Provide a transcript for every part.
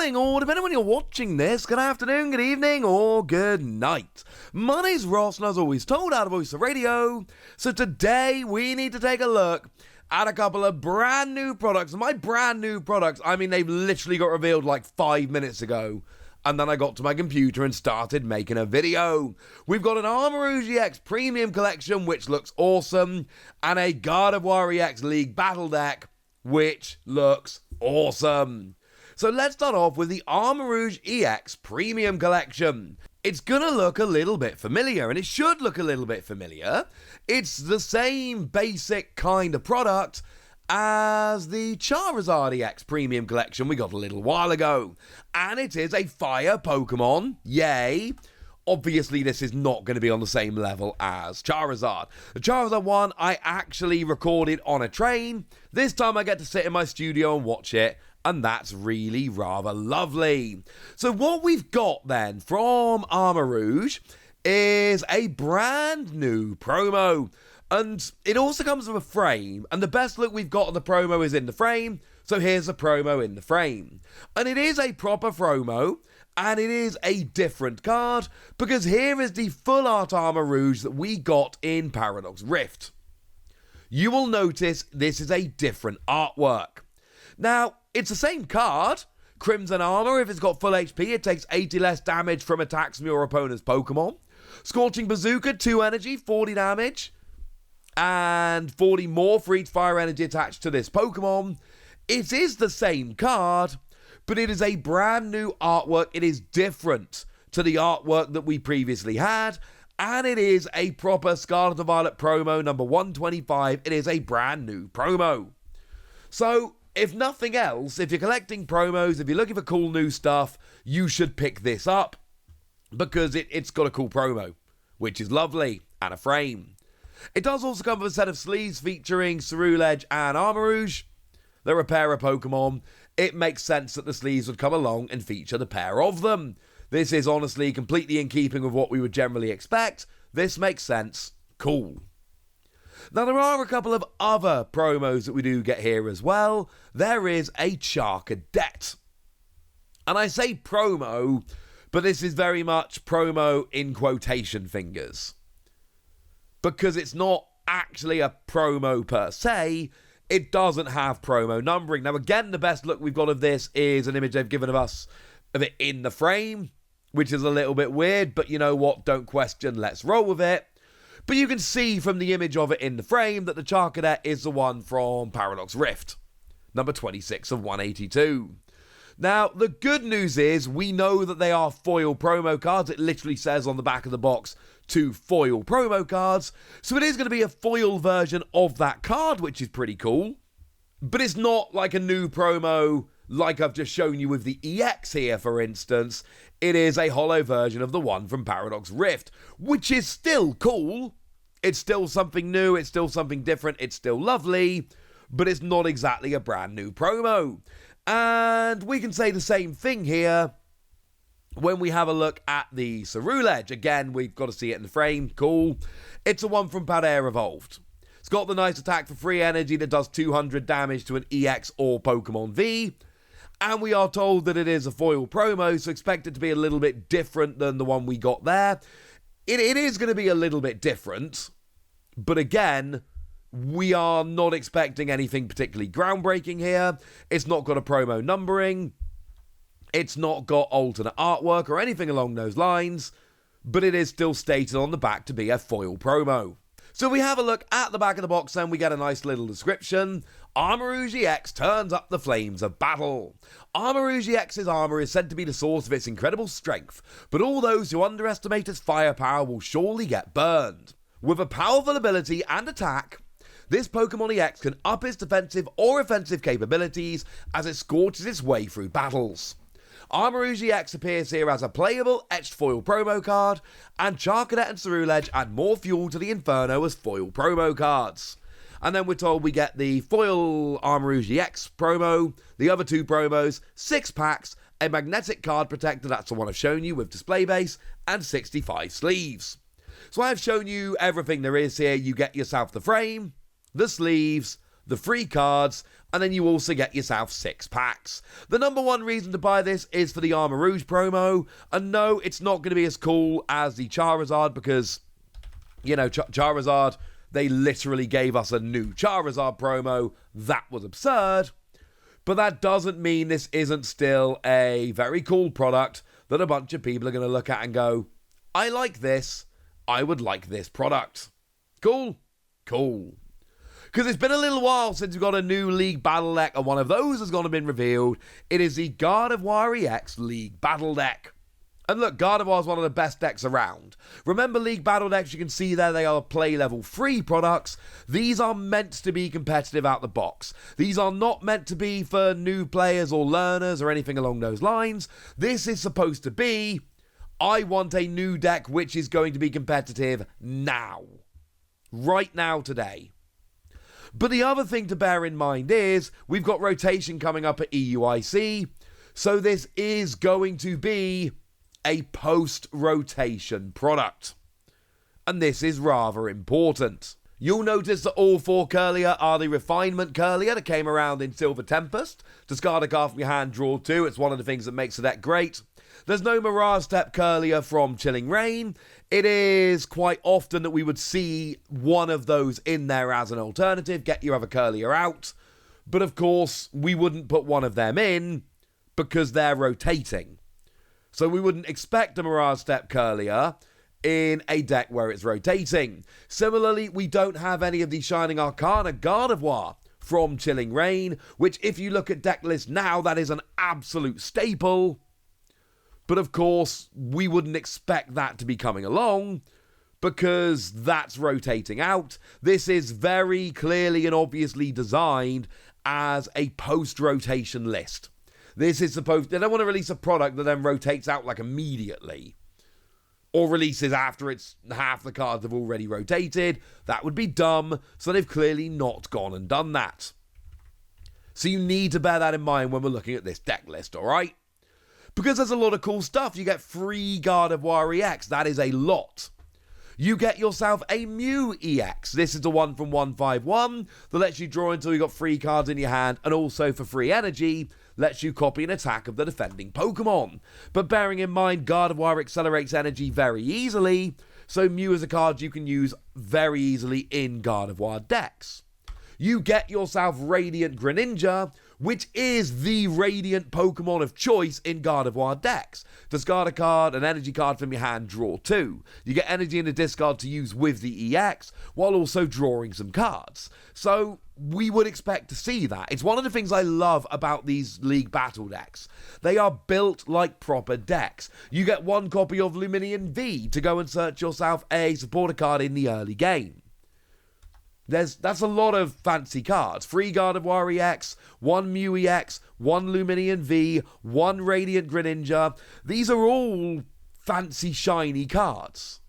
morning, or depending on when you're watching this, good afternoon, good evening, or good night. My name's Ross, and as always told, out of Voice of Radio. So today we need to take a look at a couple of brand new products. And by brand new products, I mean they've literally got revealed like 5 minutes ago. And then I got to my computer and started making a video. We've got an Armarouge EX Premium Collection, which looks awesome, and a Gardevoir EX League Battle Deck, which looks awesome. So let's start off with the Armarouge EX Premium Collection. It's gonna look a little bit familiar, and it should look a little bit familiar. It's the same basic kind of product as the Charizard EX Premium Collection we got a little while ago. And it is a fire Pokemon, yay. Obviously, this is not going to be on the same level as Charizard. The Charizard one, I actually recorded on a train. This time I get to sit in my studio and watch it, and that's really rather lovely. So what we've got then from Armarouge is a brand new promo. And it also comes with a frame, and the best look we've got on the promo is in the frame, so here's the promo in the frame. And it is a proper promo, and it is a different card, because here is the full art Armarouge that we got in Paradox Rift. You will notice this is a different artwork. Now, it's the same card, Crimson Armor. If it's got full HP, it takes 80 less damage from attacks from your opponent's Pokemon. Scorching Bazooka, 2 energy, 40 damage. And 40 more for each fire energy attached to this Pokemon. It is the same card, but it is a brand new artwork. It is different to the artwork that we previously had, and it is a proper Scarlet and Violet promo number 125. It is a brand new promo. So, if nothing else, if you're collecting promos, if you're looking for cool new stuff, you should pick this up, because it's got a cool promo, which is lovely, and a frame. It does also come with a set of sleeves featuring Ceruledge and Armarouge. They're a pair of Pokemon. It makes sense that the sleeves would come along and feature the pair of them. This is honestly completely in keeping with what we would generally expect. This makes sense. Cool. Now, there are a couple of other promos that we do get here as well. There is a Charcadet. And I say promo, but this is very much promo in quotation fingers, because it's not actually a promo per se. It doesn't have promo numbering. Now, again, the best look we've got of this is an image they've given of us of it in the frame, which is a little bit weird, but you know what? Don't question, let's roll with it. But you can see from the image of it in the frame that the Charcadet is the one from Paradox Rift, number 26 of 182. Now, the good news is we know that they are foil promo cards. It literally says on the back of the box, 2 foil promo cards. So it is going to be a foil version of that card, which is pretty cool. But it's not like a new promo like I've just shown you with the EX here, for instance. It is a holo version of the one from Paradox Rift, which is still cool. It's still something new. It's still something different. It's still lovely. But it's not exactly a brand new promo. And we can say the same thing here when we have a look at the Ceruledge. Again, we've got to see it in the frame. Cool. It's a one from Paldea Evolved. It's got the nice attack for free energy that does 200 damage to an EX or Pokemon V. And we are told that it is a foil promo, so expect it to be a little bit different than the one we got there. It is going to be a little bit different. But again, we are not expecting anything particularly groundbreaking here. It's not got a promo numbering. It's not got alternate artwork or anything along those lines. But it is still stated on the back to be a foil promo. So we have a look at the back of the box and we get a nice little description. Armarouge EX turns up the flames of battle. Armarouge EX's armor is said to be the source of its incredible strength, but all those who underestimate its firepower will surely get burned. With a powerful ability and attack, this Pokemon EX can up its defensive or offensive capabilities as it scorches its way through battles. Armarouge EX appears here as a playable etched foil promo card, and Charcadet and Ceruledge add more fuel to the Inferno as foil promo cards. And then we're told we get the foil Armarouge EX promo, the other 2 promos, 6 packs, a magnetic card protector, that's the one I've shown you with display base, and 65 sleeves. So I've shown you everything there is here. You get yourself the frame, the sleeves, the free cards, And then you also get yourself 6 packs. The number one reason to buy this is for the Armarouge promo. And no, it's not going to be as cool as the Charizard because, you know, Charizard, they literally gave us a new Charizard promo. That was absurd. But that doesn't mean this isn't still a very cool product that a bunch of people are going to look at and go, I like this. I would like this product. Cool? Cool. Because it's been a little while since we've got a new League Battle deck, and one of those has gone and been revealed. It is the Gardevoir EX League Battle deck. And look, Gardevoir is one of the best decks around. Remember League Battle decks, you can see there they are play level 3 products. These are meant to be competitive out the box. These are not meant to be for new players or learners or anything along those lines. This is supposed to be, I want a new deck which is going to be competitive now. Right now, today. But the other thing to bear in mind is we've got rotation coming up at EUIC, so this is going to be a post-rotation product. And this is rather important. You'll notice that all 4 Curlier are the Refinement Curlier that came around in Silver Tempest. Discard a card from your hand, draw 2. It's one of the things that makes the deck great. There's no Mirage Step Curlier from Chilling Reign. It is quite often that we would see one of those in there as an alternative. Get your other Curlier out. But of course, we wouldn't put one of them in because they're rotating. So we wouldn't expect a Mirage Step Curlier in a deck where it's rotating. Similarly, we don't have any of the Shining Arcana Gardevoir from Chilling Reign, which if you look at deck list now, that is an absolute staple. But of course, we wouldn't expect that to be coming along because that's rotating out. This is very clearly and obviously designed as a post-rotation list. This is supposed... They don't want to release a product that then rotates out like immediately. Or releases after it's half the cards have already rotated. That would be dumb, so they've clearly not gone and done that. So you need to bear that in mind when we're looking at this deck list, alright? Because there's a lot of cool stuff. You get free Gardevoir EX. That is a lot. You get yourself a Mew EX. This is the one from 151 that lets you draw until you've got 3 cards in your hand, and also for free energy, lets you copy an attack of the defending Pokemon. But bearing in mind, Gardevoir accelerates energy very easily, so Mew is a card you can use very easily in Gardevoir decks. You get yourself Radiant Greninja, which is the Radiant Pokemon of choice in Gardevoir decks. Discard a card, an energy card from your hand, draw 2. You get energy in the discard to use with the EX, while also drawing some cards. So we would expect to see that. It's one of the things I love about these League Battle decks. They are built like proper decks. You get 1 copy of Luminion V to go and search yourself a supporter card in the early game. That's a lot of fancy cards. Free Gardevoir EX, 1 Mew EX, 1 Luminion V, 1 Radiant Greninja. These are all fancy, shiny cards.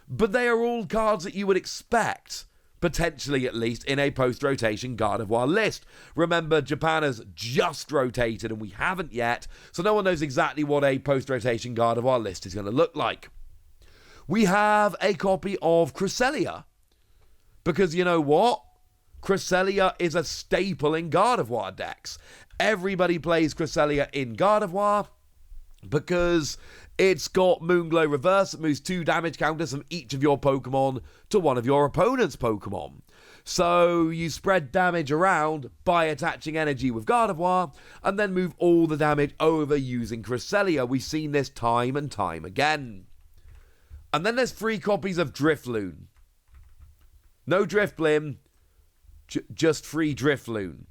But they are all cards that you would expect, potentially at least, in a post-rotation Gardevoir list. Remember, Japan has just rotated and we haven't yet, so no one knows exactly what a post-rotation Gardevoir list is going to look like. We have a copy of Cresselia. Because you know what? Cresselia is a staple in Gardevoir decks. Everybody plays Cresselia in Gardevoir because it's got Moonglow Reverse that moves 2 damage counters from each of your Pokemon to one of your opponent's Pokemon. So you spread damage around by attaching energy with Gardevoir and then move all the damage over using Cresselia. We've seen this time and time again. And then there's 3 copies of Drifloon. No Drifblim, just free Drifloon.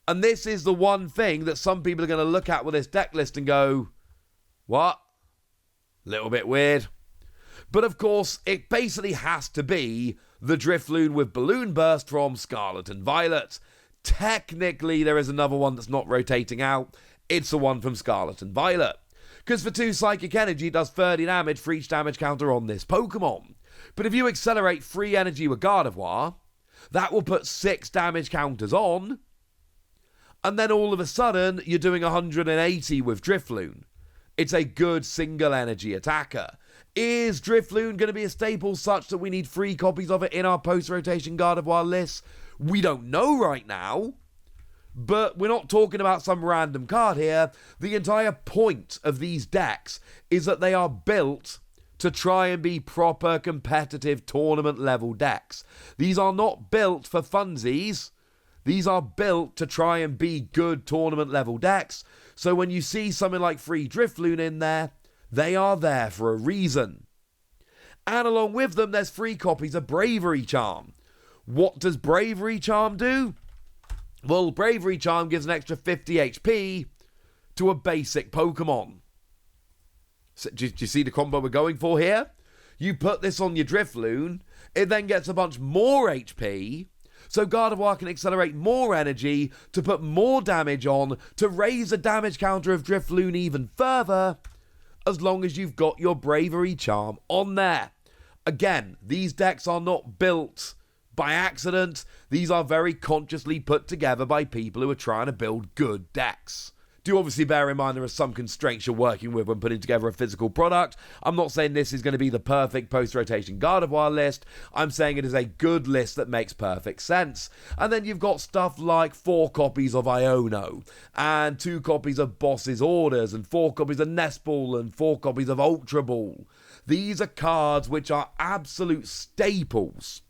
And this is the one thing that some people are going to look at with this deck list and go, what? Little bit weird. But of course, it basically has to be the Drifloon with Balloon Burst from Scarlet and Violet. Technically, there is another one that's not rotating out. It's the one from Scarlet and Violet. Because for 2 Psychic Energy, it does 30 damage for each damage counter on this Pokemon. But if you accelerate free energy with Gardevoir, that will put 6 damage counters on, and then all of a sudden, you're doing 180 with Drifloon. It's a good single energy attacker. Is Drifloon going to be a staple such that we need 3 copies of it in our post-rotation Gardevoir list? We don't know right now, But we're not talking about some random card here. The entire point of these decks is that they are built to try and be proper competitive tournament level decks. These are not built for funsies. These are built to try and be good tournament level decks. So when you see something like Free Drifloon in there, they are there for a reason. And along with them, there's free copies of Bravery Charm. What does Bravery Charm do? Well, Bravery Charm gives an extra 50 HP to a basic Pokemon. So, do you see the combo we're going for here? You put this on your Drifloon, it then gets a bunch more HP, so Gardevoir can accelerate more energy to put more damage on to raise the damage counter of Drifloon even further, as long as you've got your Bravery Charm on there. Again, these decks are not built by accident. These are very consciously put together by people who are trying to build good decks. Do obviously bear in mind there are some constraints you're working with when putting together a physical product. I'm not saying this is going to be the perfect post-rotation Gardevoir list. I'm saying it is a good list that makes perfect sense. And then you've got stuff like 4 copies of Iono, and 2 copies of Boss's Orders, and 4 copies of Nest Ball, and 4 copies of Ultra Ball. These are cards which are absolute staples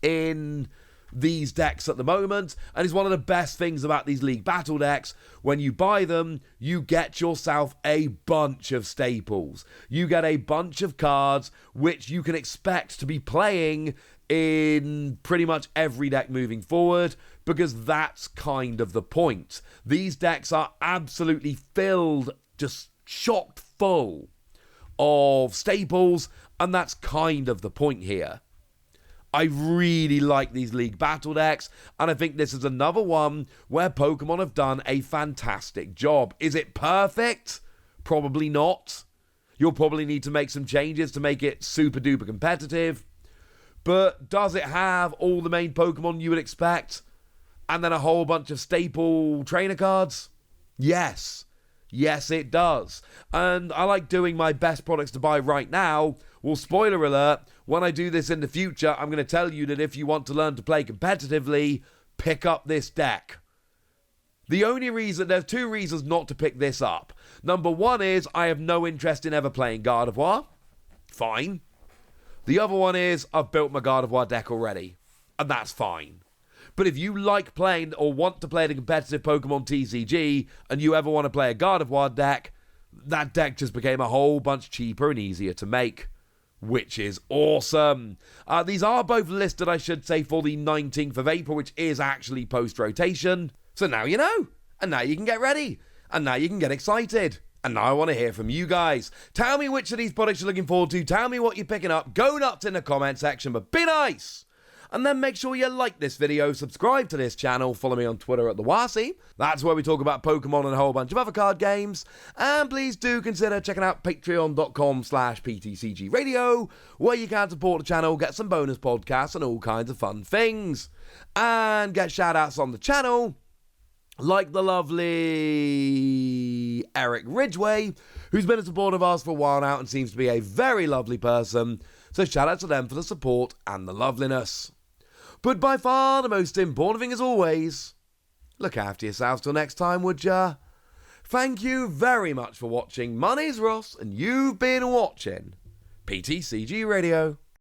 in these decks at the moment, and is one of the best things about these League Battle decks. When you buy them, you get yourself a bunch of staples. You get a bunch of cards which you can expect to be playing in pretty much every deck moving forward, because that's kind of the point. These decks are absolutely filled, just chock full of staples, and that's kind of the point here. I really like these League Battle decks, and I think this is another one where Pokemon have done a fantastic job. Is it perfect? Probably not. You'll probably need to make some changes to make it super duper competitive. But does it have all the main Pokemon you would expect? And then a whole bunch of staple trainer cards? Yes. Yes, it does. And I like doing my best products to buy right now. Well, spoiler alert, when I do this in the future, I'm going to tell you that if you want to learn to play competitively, pick up this deck. There's 2 reasons not to pick this up. Number 1 is I have no interest in ever playing Gardevoir. Fine. The other one is I've built my Gardevoir deck already. And that's fine. But if you like playing or want to play the competitive Pokemon TCG and you ever want to play a Gardevoir deck, that deck just became a whole bunch cheaper and easier to make, which is awesome. These are both listed, I should say, for the 19th of April, which is actually post-rotation. So now you know, and now you can get ready, and now you can get excited. And now I want to hear from you guys. Tell me which of these products you're looking forward to. Tell me what you're picking up. Go nuts in the comment section, but be nice. And then make sure you like this video, subscribe to this channel, follow me on Twitter at @TheWasi. That's where we talk about Pokemon and a whole bunch of other card games. And please do consider checking out patreon.com/PTCG Radio, where you can support the channel, get some bonus podcasts and all kinds of fun things. And get shout outs on the channel, like the lovely Eric Ridgway, who's been a supporter of ours for a while now and seems to be a very lovely person. So shout out to them for the support and the loveliness. But by far the most important thing as always, look after yourselves till next time, would ya? Thank you very much for watching. My name's Ross, and you've been watching PTCG Radio.